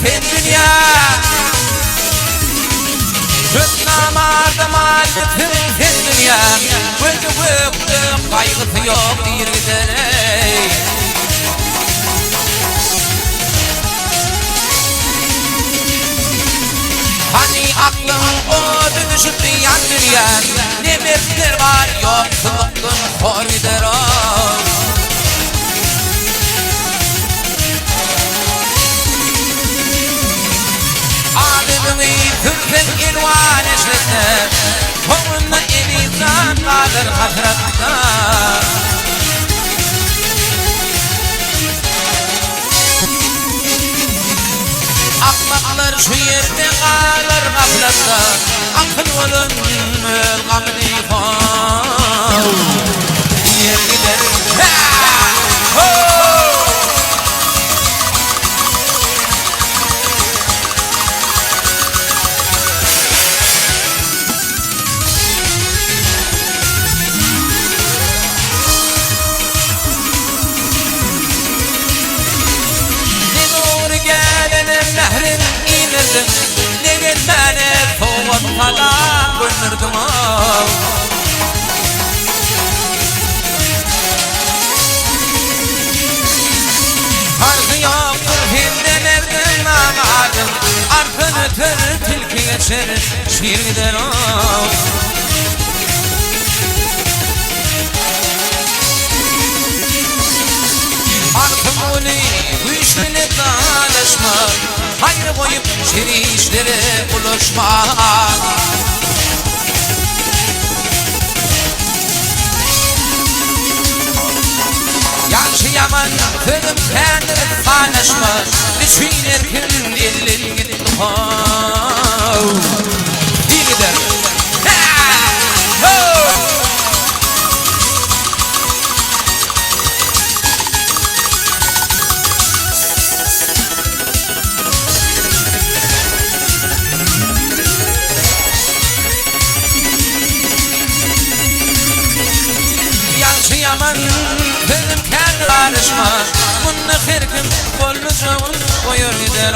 sen dünya Göz namarda maalifim sen dünya Gözü vıktım kaygısı yok bir giderey Hani aklım o dönüşüp yan dünya Ne bekler var yoksullukun hor gider o Adımı Türk'ün irvan eşletler Tonunla elizan kalır hasratta Akmaklar şu yerde kalır gaflatta Akıl olun öl gamını fav Yer gider Nehrin inirdim Negin beni soğuk falan gönderdim Harzı yoktur filmden evden ağadım Arkını tır tilki geçer şiir gider Artık onu güçlüne dalaşma Hayrı koyup şeri işlere ulaşma Yaşayaman kırım kendini paylaşma Düşün erkin elin gidip Bir gider Yaşayaman benim kendi karışma Bunu her gün kollucuğun koyur gider